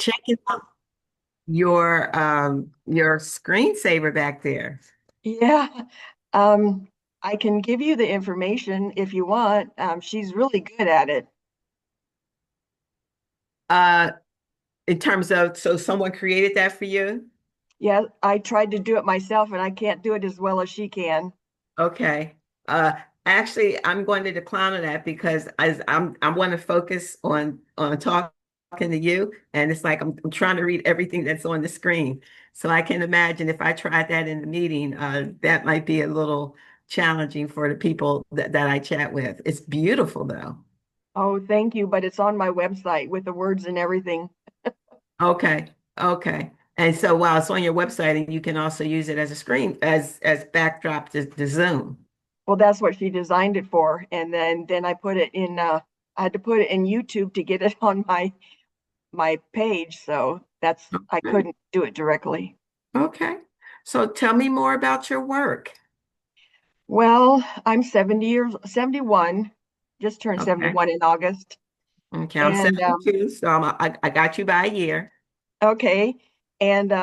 checking out your screensaver back there. Yeah, um, I can give you the information if you want. She's really good at it. Uh, in terms of, so someone created that for you? Yeah, I tried to do it myself and I can't do it as well as she can. Okay. Uh, actually, I'm going to decline on that because I want to focus on talking to you, and it's like I'm trying to read everything that's on the screen. So I can imagine if I tried that in the meeting, that might be a little challenging for the people that I chat with. It's beautiful though. Oh, thank you, but it's on my website with the words and everything. Okay. Okay. And so while it's on your website, and you can also use it as a screen as backdrop to Zoom. Well, that's what she designed it for. And then I put it in I had to put it in YouTube to get it on my page, so that's I Okay. couldn't do it directly. Okay. So tell me more about your work. Well, I'm 71, just turned Okay. 71 in August. Okay. I'm And 72, so I got you by a year. okay. And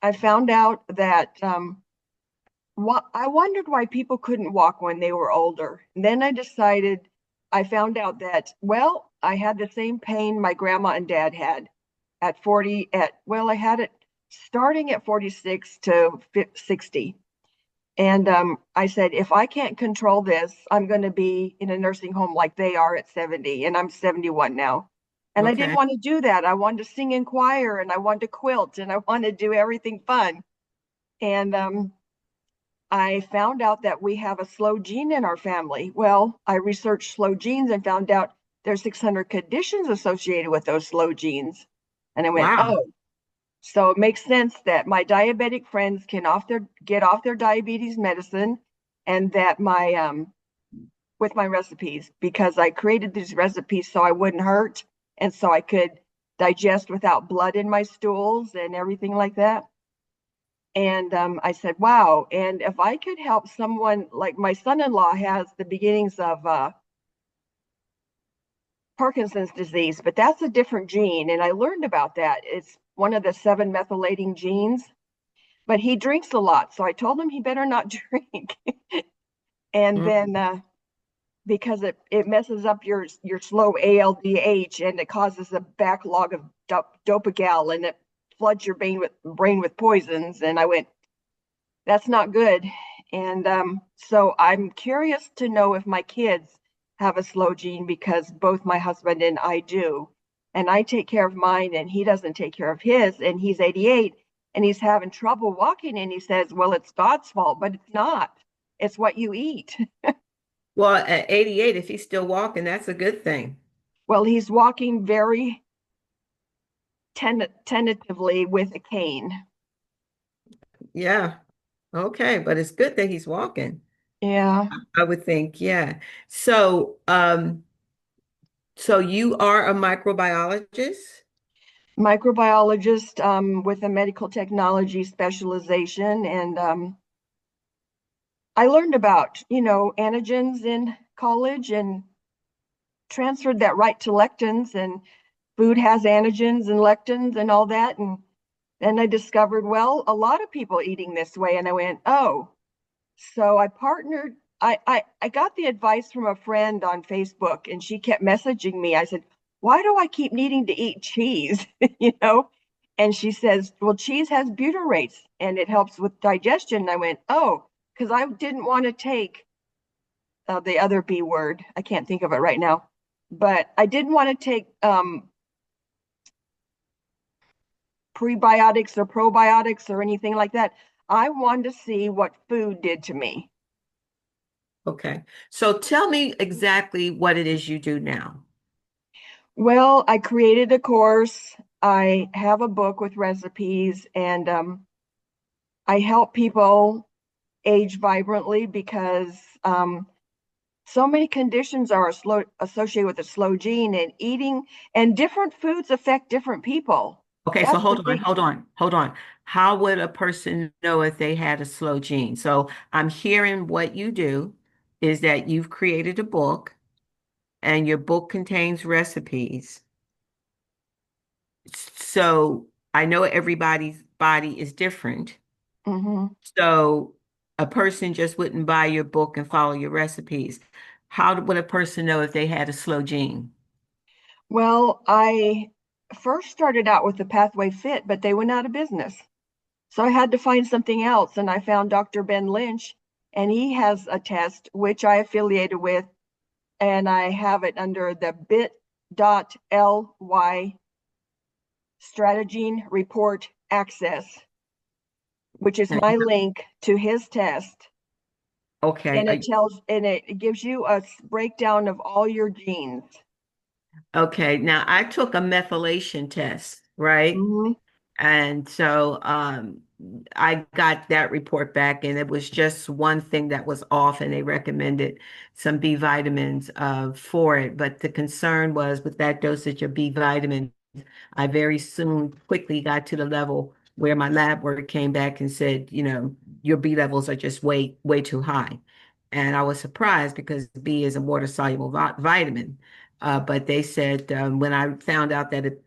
I found out that I wondered why people couldn't walk when they were older. And then I found out that, well, I had the same pain my grandma and dad had at 40, well, I had it starting at 46 to 60. And I said, if I can't control this, I'm going to be in a nursing home like they are at 70, and I'm 71 now. And I didn't Okay. want to do that. I wanted to sing in choir, and I wanted to quilt, and I wanted to do everything fun. And I found out that we have a slow gene in our family. Well, I researched slow genes and found out there's 600 conditions associated with those slow genes. And I went, Wow. oh, so it makes sense that my diabetic friends can get off their diabetes medicine, and that my with my recipes, because I created these recipes so I wouldn't hurt and so I could digest without blood in my stools and everything like that. And I said, wow. And if I could help someone, like my son-in-law has the beginnings of Parkinson's disease, but that's a different gene. And I learned about that. It's one of the seven methylating genes, but he drinks a lot. So I told him he better not drink. And then Mm. because it messes up your slow ALDH, and it causes a backlog of dopagal, and it floods your brain with poisons. And I went, that's not good. And so I'm curious to know if my kids have a slow gene, because both my husband and I do. And I take care of mine, and he doesn't take care of his. And he's 88 and he's having trouble walking. And he says, well, it's God's fault, but it's not. It's what you eat. Well, at 88, if he's still walking, that's a good thing. Well, he's walking very tentatively with a cane. Yeah. Okay. But it's good that he's walking, Yeah. I would think. Yeah. So, so you are a microbiologist? Microbiologist with a medical technology specialization. And I learned about, antigens in college and transferred that right to lectins. And food has antigens and lectins and all that. And then I discovered, well, a lot of people eating this way. And I went, oh, so I partnered. I got the advice from a friend on Facebook, and she kept messaging me. I said, why do I keep needing to eat cheese? you know? And she says, well, cheese has butyrates and it helps with digestion. And I went, oh, because I didn't want to take the other B word. I can't think of it right now, but I didn't want to take prebiotics or probiotics or anything like that. I wanted to see what food did to me. Okay. So tell me exactly what it is you do now. Well, I created a course. I have a book with recipes, and I help people age vibrantly, because so many conditions are associated with a slow gene, and eating and different foods affect different people. Okay, so That's the thing. hold on. How would a person know if they had a slow gene? So I'm hearing what you do is that you've created a book and your book contains recipes. So I know everybody's body is different. Hmm. So a person just wouldn't buy your book and follow your recipes. Would a person know if they had a slow gene? Well, I first started out with the Pathway Fit, but they went out of business. So I had to find something else, and I found Dr. Ben Lynch, and he has a test which I affiliated with, and I have it under the bit.ly Strategene Report Access, which is my link to his test. Okay. And it gives you a breakdown of all your genes. Okay. Now I took a methylation test, right? Hmm. And so I got that report back, and it was just one thing that was off, and they recommended some B vitamins for it. But the concern was with that dosage of B vitamins, I very soon quickly got to the level where my lab work came back and said, your B levels are just way, way too high. And I was surprised because B is a water soluble vitamin. But they said when I found out that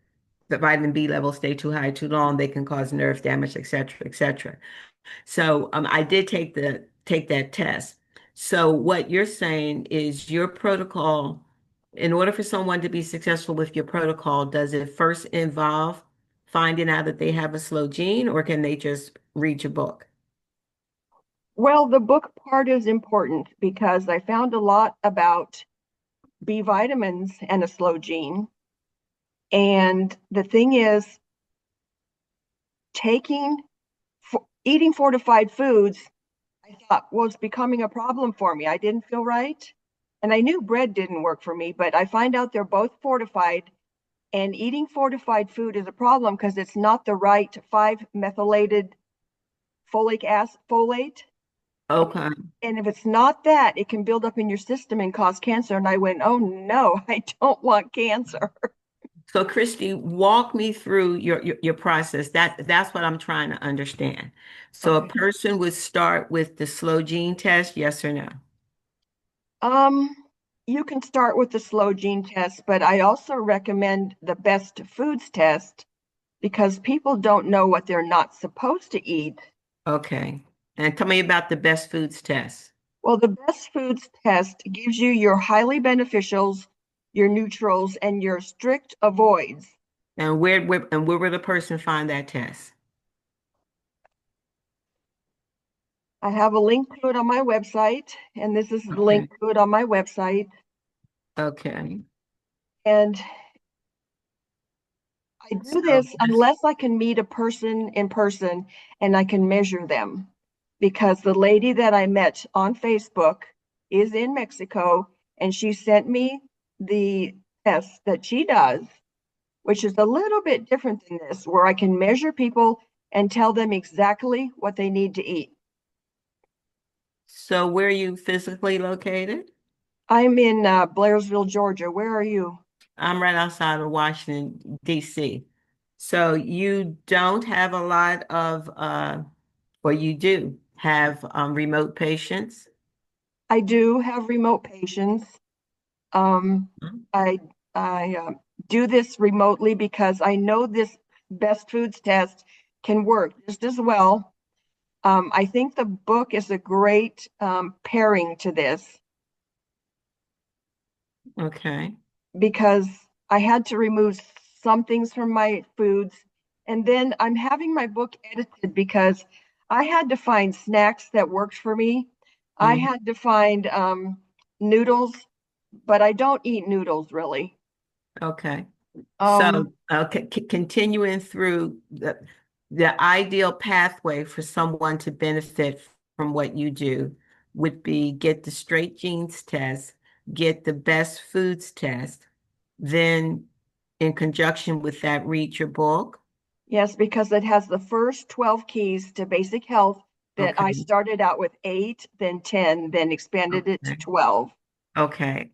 the vitamin B levels stay too high too long, they can cause nerve damage, et cetera, et cetera. So I did take that test. So what you're saying is your protocol, in order for someone to be successful with your protocol, does it first involve finding out that they have a slow gene, or can they just read your book? Well, the book part is important because I found a lot about B vitamins and a slow gene. And the thing is, eating fortified foods, I thought was becoming a problem for me. I didn't feel right. And I knew bread didn't work for me, but I find out they're both fortified. And eating fortified food is a problem because it's not the right 5-methylated folate. Okay. And if it's not that, it can build up in your system and cause cancer. And I went, oh no, I don't want cancer. So Christy, walk me through your process. That's what I'm trying to understand. So a Okay. person would start with the slow gene test, yes or no? Um, you can start with the slow gene test, but I also recommend the best foods test because people don't know what they're not supposed to eat. Okay. And tell me about the best foods test. Well, the best foods test gives you your highly beneficials, your neutrals, and your strict avoids. And where would a person find that test? I have a link to it on my website, and this is the link Okay. to it on my website. Okay. And I do So this unless I can meet a person in person and I can measure them. Because the lady that I met on Facebook is in Mexico and she sent me the test that she does, which is a little bit different than this, where I can measure people and tell them exactly what they need to eat. so where are you physically located? I'm in Blairsville, Georgia. Where are you? I'm right outside of Washington, D.C. So you don't have a lot of or you do have remote patients. I do have remote patients. Um, I I do this remotely because I know this best foods test can work just as well. I think the book is a great pairing to this Okay. because I had to remove some things from my foods, and then I'm having my book edited because I had to find snacks that worked for me. I Mhm. had to find noodles, but I don't eat noodles really. Okay. Um, So, continuing through the ideal pathway for someone to benefit from what you do would be get the straight genes test, get the best foods test, then in conjunction with that, read your book. Yes, because it has the first 12 keys to basic health that I Okay. started out with 8, then 10, then expanded it to Okay. 12. Okay.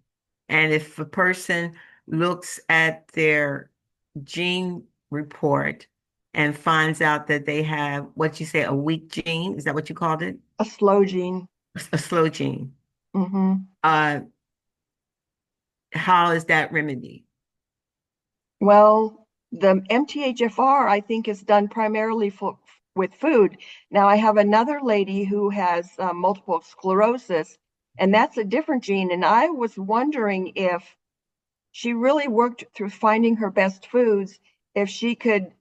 And if a person looks at their gene report and finds out that they have what you say, a weak gene, is that what you called it? A slow gene. A slow gene. Hmm. How is that remedied? Well, the MTHFR, I think, is done primarily with food. Now, I have another lady who has multiple sclerosis, and that's a different gene. And I was wondering if she really worked through finding her best foods, if she could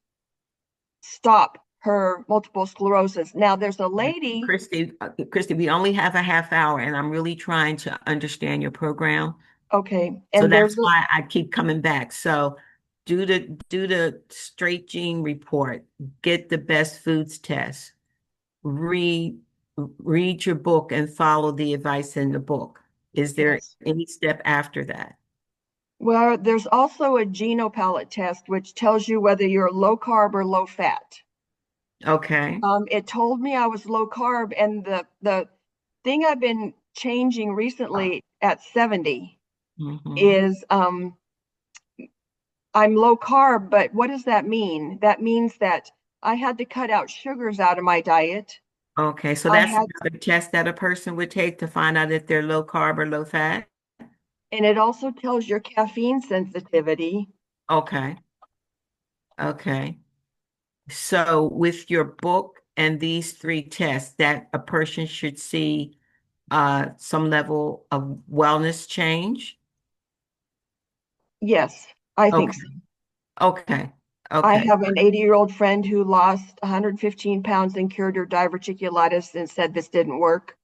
stop her multiple sclerosis. Now, there's a lady. Christy, we only have a half hour, and I'm really trying to understand your program. Okay, So and that's why I keep coming back. So do the straight gene report, get the best foods test, read read your book and follow the advice in the book. Is there yes. any step after that? Well, there's also a GenoPalette test, which tells you whether you're low carb or low fat. Okay. It told me I was low carb, and the thing I've been changing recently at 70 Hmm. is I'm low carb, but what does that mean? That means that I had to cut out sugars out of my diet. Okay, so I that's had, the test that a person would take to find out if they're low carb or low fat. and it also tells your caffeine sensitivity. Okay. Okay. So with your book and these three tests, that a person should see some level of wellness change. Yes, I think Okay. so. Okay. I Okay. have an 80-year-old friend who lost 115 pounds and cured her diverticulitis and said this didn't work.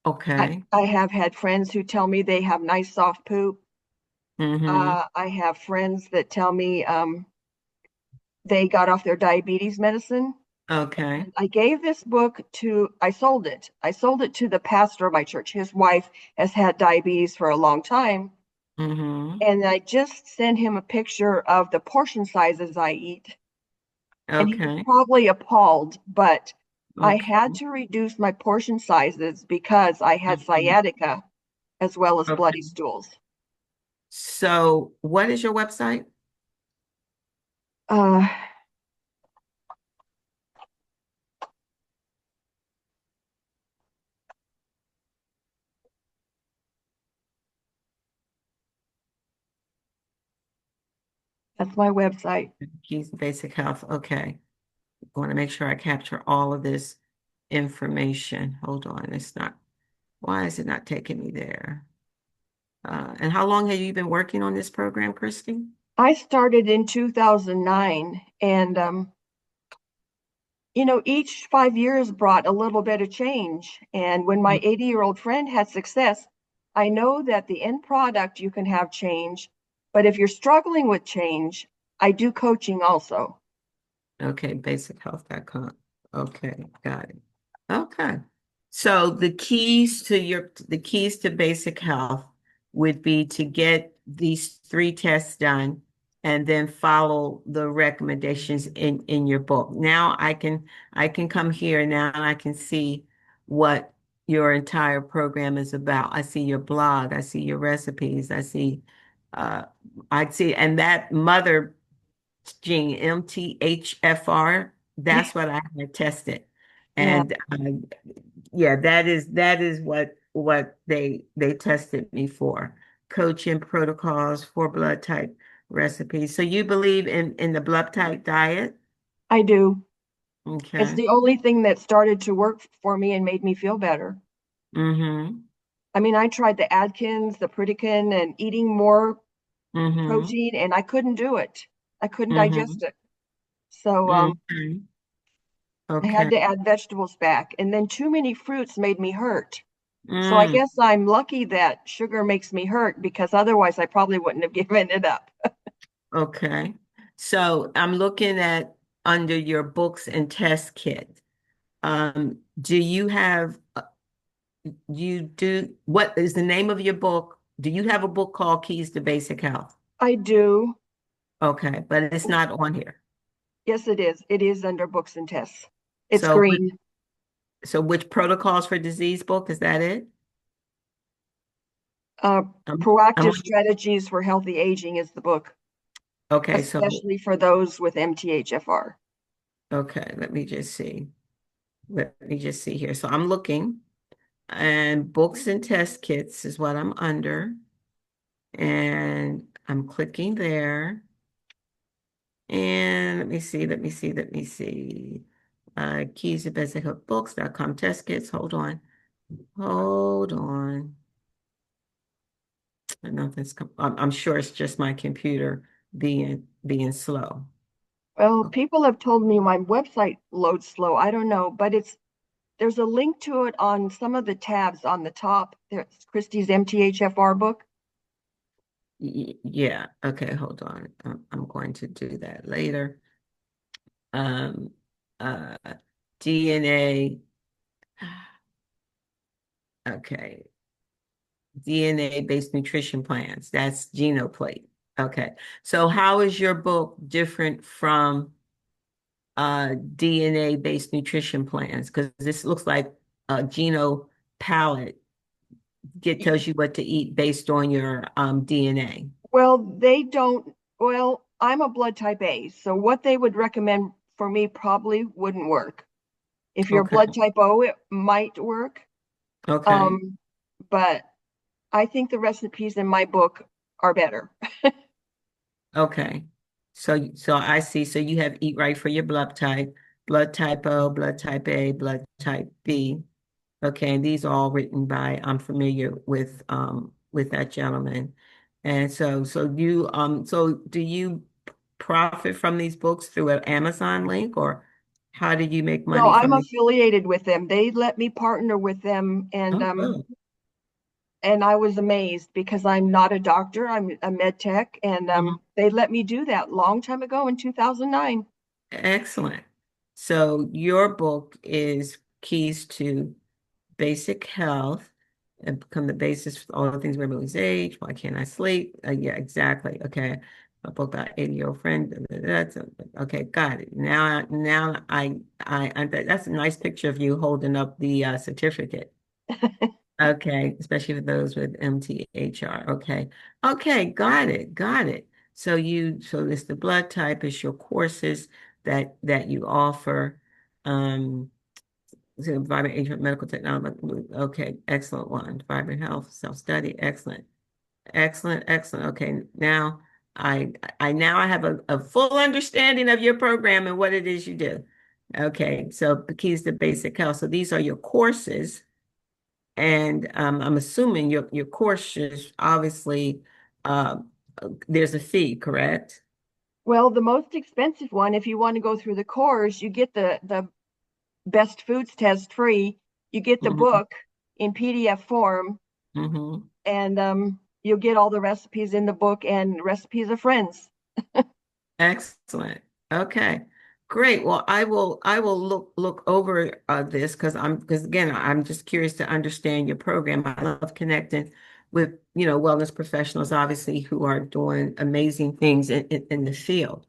Okay. I have had friends who tell me they have nice soft poop. Mm-hmm. I have friends that tell me they got off their diabetes medicine. Okay. And I gave this book to, I sold it. I sold it to the pastor of my church. His wife has had diabetes for a long time. Mm-hmm. And I just sent him a picture of the portion sizes I eat. And he was Okay. probably appalled, but I Okay. had to reduce my portion sizes because I had Mhm. sciatica as well as bloody Okay. stools. So what is your website? Uh, that's my website. Keys Basic Health. Okay. Want to make sure I capture all of this information. Hold on. Why is it not taking me there? And how long have you been working on this program, Christy? I started in 2009, and each 5 years brought a little bit of change. And when my 80-year-old friend had success, I know that the end product you can have change, but if you're struggling with change, I do coaching also. Okay, basichealth.com. Okay, got it. Okay. So the keys to basic health would be to get these three tests done and then follow the recommendations in your book. Now I can come here now and I can see what your entire program is about. I see your blog, I see your recipes, uh I see and that mother gene, MTHFR. Yeah, That's what I had tested. yeah, And yeah, that is what they tested me for. Coaching protocols for blood type recipes. So you believe in the blood type diet? I do. It's Okay. the only thing that started to work for me and made me feel better. Mm-hmm. I mean, I tried the Atkins, the Pritikin, and eating more Mm-hmm. protein, and I couldn't do it. I couldn't Mm-hmm. digest it. So Mm-hmm. I had Okay. to add vegetables back. And then too many fruits made me hurt. So I Mm, guess I'm lucky that sugar makes me hurt because otherwise I probably wouldn't have given it up. okay. So I'm looking at under your books and test kit. Do you have what is the name of your book? Do you have a book called Keys to Basic Health? I do. Okay, but it's not on here. Yes, it is. It is under books and tests. It's So which, green. so which protocols for disease book is that it? Uh, Um, Proactive I'm, Strategies for Healthy Aging is the book, okay, so especially for those with MTHFR. okay, let me just see. Let me just see here. So I'm looking and books and test kits is what I'm under. And I'm clicking there. And let me see. Keys to Basic Help Books.com test kits. Hold on. Hold on. Nothing's I'm sure it's just my computer being slow. Well, people have told me my website loads slow. I don't know, but there's a link to it on some of the tabs on the top. There's Christie's MTHFR book. Yeah. Okay, hold on. I'm going to do that later. Um, uh, DNA. Okay. DNA-based nutrition plans. That's Genoplate. Okay. So how is your book different from DNA-based nutrition plans? Because this looks like a Geno palette tells you what to eat based on your DNA. Well, they don't, well, I'm a blood type A, so what they would recommend for me probably wouldn't work. If you're Okay. blood type O, it might work. Okay. Um, but I think the recipes in my book are better. Okay. So I see. So you have Eat Right for your blood type O, blood type A, blood type B. Okay, and these are all written by, I'm familiar with that gentleman. And so do you profit from these books through an Amazon link, or how do you make No, money I'm from these? affiliated with them. They let me partner with them, Oh, oh, and I was amazed because I'm not a doctor. I'm a med tech, and mhm. they let me do that long time ago in 2009. Excellent. So your book is Keys to Basic Health and become the basis for all the things where lose age. Why can't I sleep? Yeah, exactly. Okay. A book about 80-year-old friend. Okay, got it. That's a nice picture of you holding up the certificate. Okay, especially for those with MTHR. Okay. Okay, got it. Got it. So it's the blood type, is your courses that you offer. Um, so vibrant agent medical technology. Okay, excellent one. Vibrant health, self-study, excellent. Excellent, excellent. Okay, now I have a full understanding of your program and what it is you do. Okay, so the keys to basic health. So these are your courses. And I'm assuming your courses obviously uh, there's a fee, correct? Well, the most expensive one, if you want to go through the course, you get the best foods test free. You get the Hmm. book in PDF form, Hmm. and you'll get all the recipes in the book and recipes of friends. Excellent. Okay. Great. Well, I will look over this because again, I'm just curious to understand your program. I love connecting with, wellness professionals, obviously, who are doing amazing things in the field.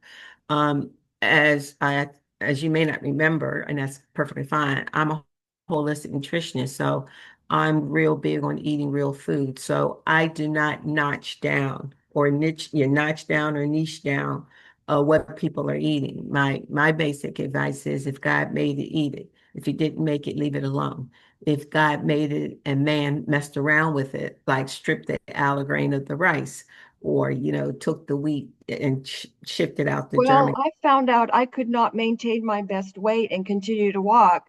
Um, as I as you may not remember, and that's perfectly fine, I'm a holistic nutritionist, so I'm real big on eating real food. So I do not notch down or niche down what people are eating. My basic advice is if God made it, eat it. If he didn't make it, leave it alone. If God made it and man messed around with it, like stripped the grain of the rice, or took the wheat and shifted out the Well, germ. I found out I could not maintain my best weight and continue to walk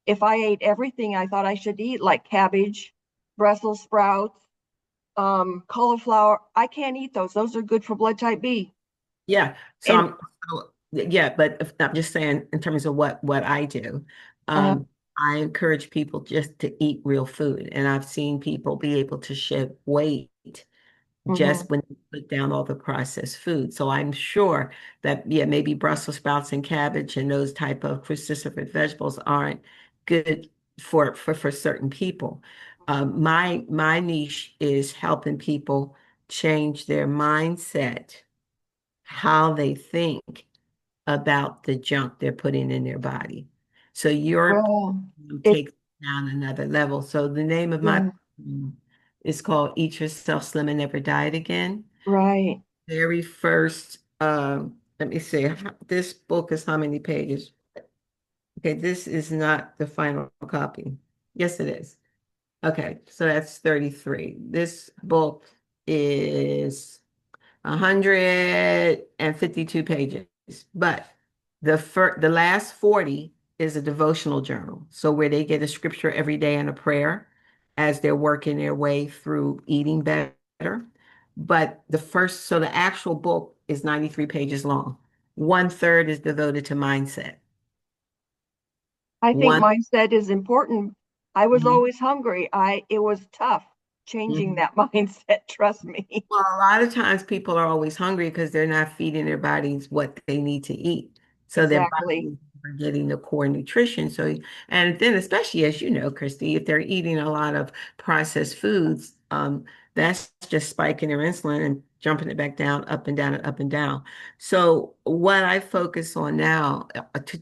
if I ate everything I thought I should eat, like cabbage, Brussels sprouts, cauliflower. I can't eat those. Those are good for blood type B. Yeah. So And yeah, but I'm just saying in terms of what I do, uh, um, I encourage people just to eat real food. And I've seen people be able to shed weight mhm. just when you put down all the processed food. So I'm sure that, yeah, maybe Brussels sprouts and cabbage and those type of cruciferous vegetables aren't good for certain people. My niche is helping people change their mindset, how they think about the junk they're putting in their body. So your Well, it, takes down another level. So the name of my yeah, is called Eat Yourself Slim and Never Diet Again. right. Very first, let me see, this book is how many pages? Okay, this is not the final copy. Yes, it is. Okay, so that's 33. This book is 152 pages. but the last 40 is a devotional journal. So where they get a scripture every day and a prayer as they're working their way through eating better. But so the actual book is 93 pages long. One third is devoted to mindset. I think One. mindset is important. I was Mhm, always hungry. It was tough changing mhm. that mindset, trust me. Well, a lot of times people are always hungry because they're not feeding their bodies what they need to eat. So their Exactly. bodies are getting the core nutrition. So, and then especially as you know, Christy, if they're eating a lot of processed foods, that's just spiking their insulin and jumping it back down, up and down and up and down. So what I focus on now,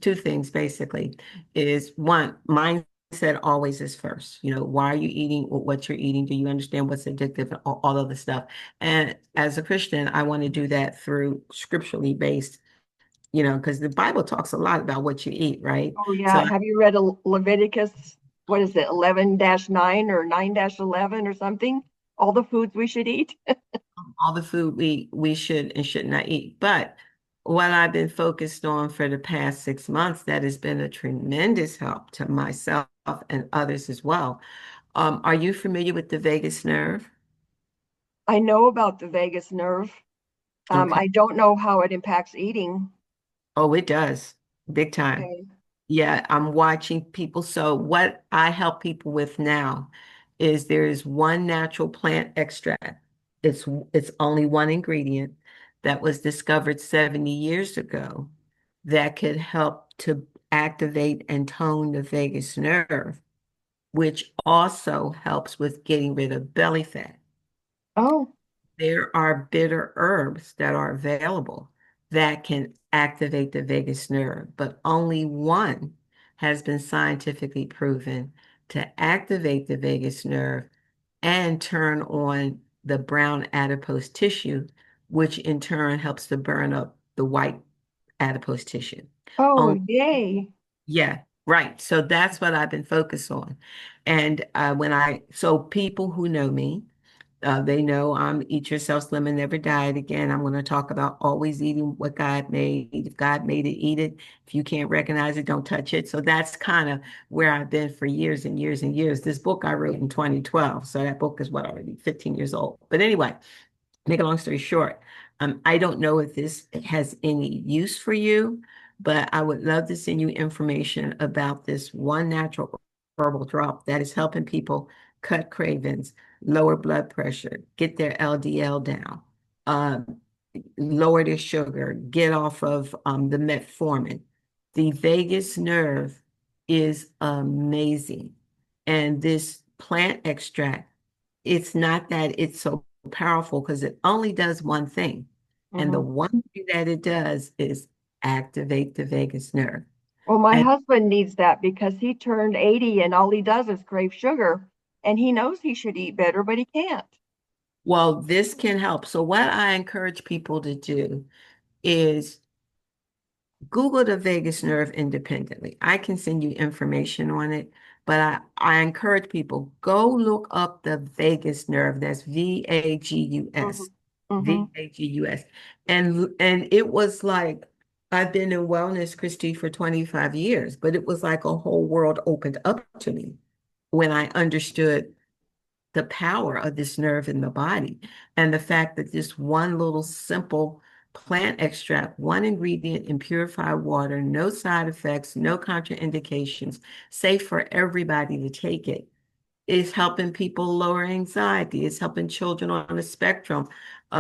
two things basically, is one, mindset always is first. You know, why are you eating what you're eating? Do you understand what's addictive and all of the stuff? And as a Christian, I want to do that through scripturally based, because the Bible talks a lot about what you eat, right? Oh, So yeah. Have you read Leviticus? What is it, 11-9 or 9-11 or something? All the foods we should eat? all the food we should and should not eat. But what I've been focused on for the past 6 months, that has been a tremendous help to myself and others as well. Are you familiar with the vagus nerve? I know about the vagus nerve. Okay. I don't know how it impacts eating. Oh, it does. Big time. Okay. Yeah, I'm watching people. So what I help people with now is there is one natural plant extract. It's only one ingredient that was discovered 70 years ago that could help to activate and tone the vagus nerve, which also helps with getting rid of belly fat. Oh, There are bitter herbs that are available that can activate the vagus nerve, but only one has been scientifically proven to activate the vagus nerve and turn on the brown adipose tissue, which in turn helps to burn up the white adipose tissue. oh, On, yay. yeah, right. So that's what I've been focused on. And so people who know me, they know I'm Eat Yourself Slim and Never Diet. Again, I'm going to talk about always eating what God made. If God made it, eat it. If you can't recognize it, don't touch it. So that's kind of where I've been for years and years and years. This book I wrote in 2012. So that book is what, already 15 years old. But anyway, make a long story short, I don't know if this has any use for you, but I would love to send you information about this one natural herbal drop that is helping people cut cravings, lower blood pressure, get their LDL down, um, lower their sugar, get off of the metformin. The vagus nerve is amazing. And this plant extract, it's not that it's so powerful because it only does one thing. And the Mhm. one thing that it does is activate the vagus nerve. Well, my And husband needs that because he turned 80 and all he does is crave sugar. And he knows he should eat better, but he can't. well, this can help. So, what I encourage people to do is Google the vagus nerve independently. I can send you information on it, but I encourage people go look up the vagus nerve. That's VAGUS, Hmm. Hmm. VAGUS. And it was like I've been in wellness, Christy, for 25 years, but it was like a whole world opened up to me when I understood the power of this nerve in the body and the fact that this one little simple plant extract, one ingredient in purified water, no side effects, no contraindications, safe for everybody to take it, is helping people lower anxiety. It's helping children on the spectrum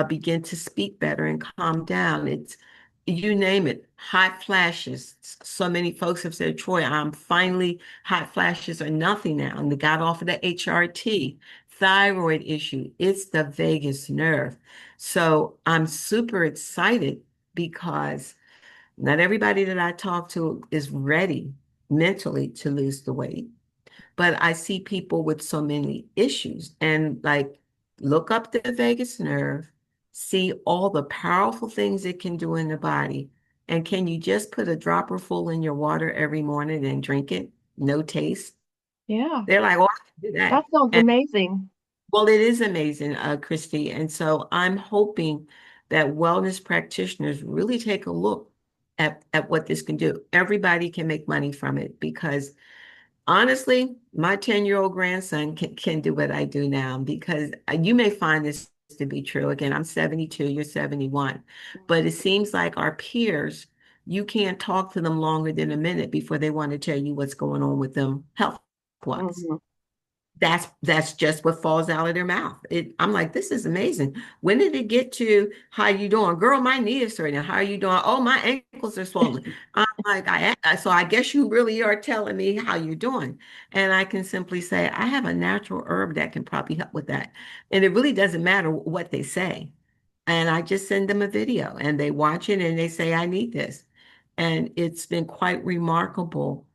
begin to speak better and calm down. It's you name it, hot flashes. So many folks have said, Troy, I'm finally hot flashes are nothing now. And they got off of the HRT, thyroid issue. It's the vagus nerve. So I'm super excited because not everybody that I talk to is ready mentally to lose the weight. But I see people with so many issues and like look up the vagus nerve, see all the powerful things it can do in the body. And can you just put a dropper full in your water every morning and drink it? No taste. Yeah, They're like, oh, I can do that that. sounds And amazing. well, it is amazing, Christy. And so I'm hoping that wellness practitioners really take a look. at what this can do. Everybody can make money from it because honestly, my 10-year-old grandson can do what I do now because you may find this to be true. Again, I'm 72, you're 71, but it seems like our peers, you can't talk to them longer than a minute before they want to tell you what's going on with them health-wise. Mhm. That's just what falls out of their mouth. I'm like, this is amazing. When did it get to how you doing? Girl, my knee is hurting. How are you doing? Oh, my ankles are swollen. I'm like, so I guess you really are telling me how you're doing. And I can simply say, I have a natural herb that can probably help with that. And it really doesn't matter what they say. And I just send them a video and they watch it and they say, I need this. And it's been quite remarkable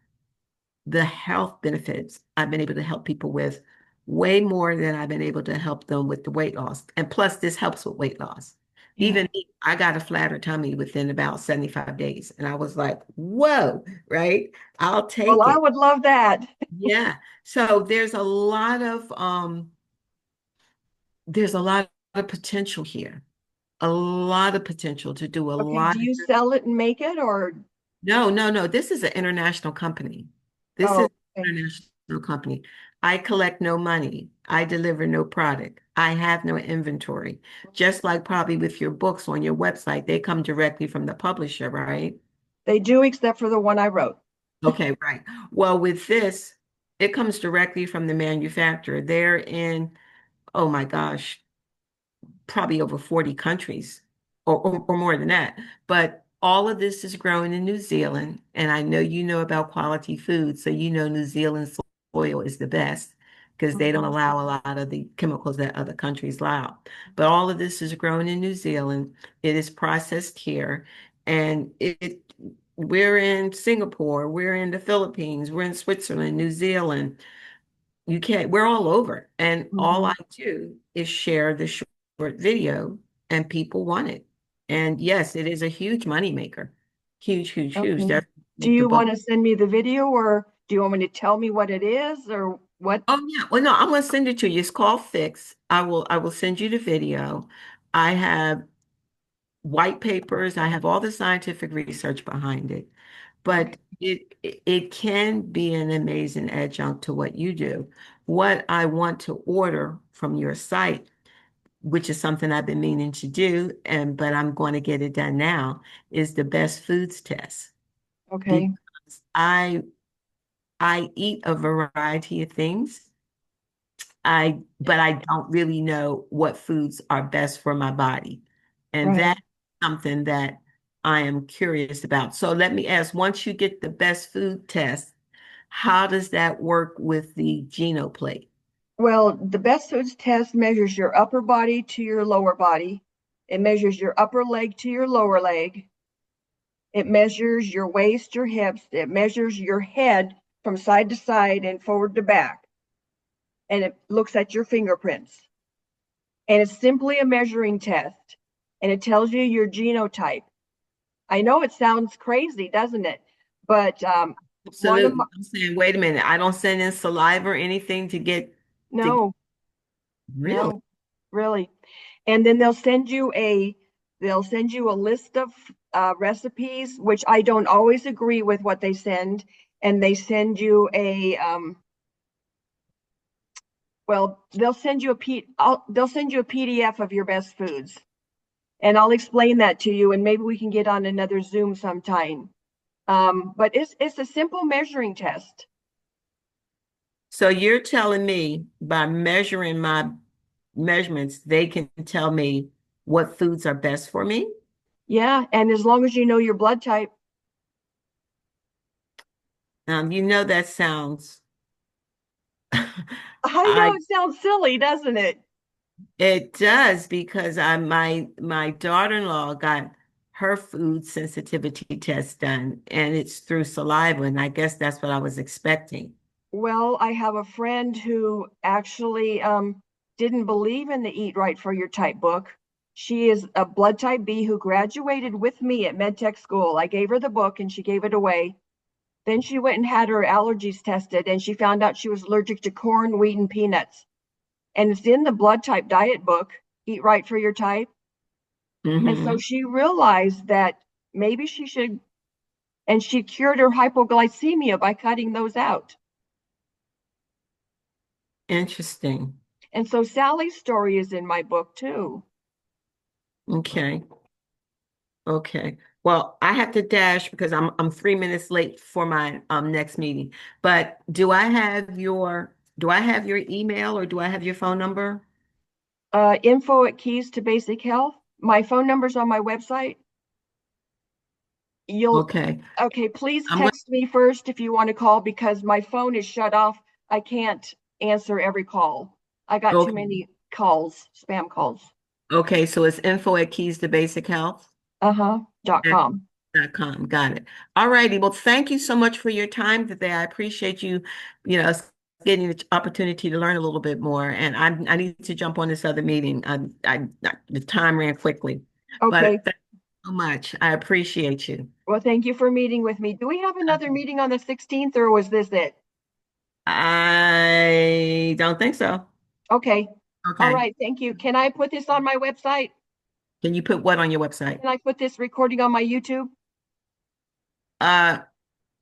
the health benefits I've been able to help people with way more than I've been able to help them with the weight loss. And plus, this helps with weight loss. Yeah. Even me, I got a flatter tummy within about 75 days. And I was like, whoa, right? I'll Well, take I it. would love that. Yeah. So there's a lot of potential here. A lot of potential to do a Okay, lot do of you sell it and make it or? No, no, no. This is an international company. This is Oh, an okay. international company. I collect no money. I deliver no product. I have no inventory. Just like probably with your books on your website, they come directly from the publisher, right? They do, except for the one I wrote. Okay, right. Well, with this, it comes directly from the manufacturer. They're in, oh my gosh, probably over 40 countries or more than that. But all of this is grown in New Zealand. And I know you know about quality food. So you know New Zealand soil is the best because they don't Mhm. allow a lot of the chemicals that other countries allow. But all of this is grown in New Zealand. It is processed here. And we're in Singapore, we're in the Philippines, we're in Switzerland, New Zealand. You can't, we're all over. And all I Mhm. do is share the short video and people want it. And yes, it is a huge money maker. Huge, huge, huge. Okay. That's Do make the you book. want to send me the video or do you want me to tell me what it is or what? Oh yeah. Well, no, I'm gonna send it to you. It's called Fix. I will send you the video. I have white papers, I have all the scientific research behind it. Okay. But it can be an amazing adjunct to what you do. What I want to order from your site, which is something I've been meaning to do, and but I'm going to get it done now, is the best foods test. Okay. Because I eat a variety of things. But I don't really know what foods are best for my body. And Right. that's something that I am curious about. So let me ask, once you get the best food test, how does that work with the Genoplate? Well, the best foods test measures your upper body to your lower body. It measures your upper leg to your lower leg. It measures your waist, your hips. It measures your head from side to side and forward to back. And it looks at your fingerprints. And it's simply a measuring test. And it tells you your genotype. I know it sounds crazy, doesn't it? But one of my, Absolutely. I'm saying, wait a minute, I don't send in saliva or anything to no, really. no, really. And then they'll send you a list of recipes, which I don't always agree with what they send. And they send you they'll send you a PDF of your best foods. And I'll explain that to you, and maybe we can get on another Zoom sometime. But it's a simple measuring test. So you're telling me by measuring my measurements, they can tell me what foods are best for me? Yeah, and as long as you know your blood type, You know that sounds I know I it sounds silly, doesn't it? it does because my daughter-in-law got her food sensitivity test done and it's through saliva and I guess that's what I was expecting. Well, I have a friend who actually didn't believe in the Eat Right for Your Type book. She is a blood type B who graduated with me at MedTech school. I gave her the book and she gave it away. Then she went and had her allergies tested and she found out she was allergic to corn, wheat, and peanuts. And it's in the blood type diet book, Eat Right for Your Type. And so Hmm. she realized that maybe she should and she cured her hypoglycemia by cutting those out. Interesting. And so Sally's story is in my book too. Okay. Okay. Well, I have to dash because I'm 3 minutes late for my next meeting. But do I have your email or do I have your phone number? Info at Keys to Basic Health. My phone number's on my website. You'll, Okay. okay, please I'm going text me first if you want to call because my phone is shut off. I can't answer every call. I got too okay. many calls, spam calls. Okay, so it's info at keys to basic health. .com. .com. Got it. All righty. Well, thank you so much for your time today. I appreciate you, us getting the opportunity to learn a little bit more. And I need to jump on this other meeting. The time ran quickly, Okay. but thank you so much. I appreciate you. Well, thank you for meeting with me. Do we have another meeting on the 16th or was this it? I don't think so. Okay. All Okay. right. Thank you. Can I put this on my website? Can you put what on your website? Can I put this recording on my YouTube? Uh,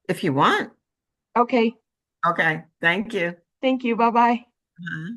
if you want. Okay. Okay. Thank you. Thank you. Bye bye. Uh-huh.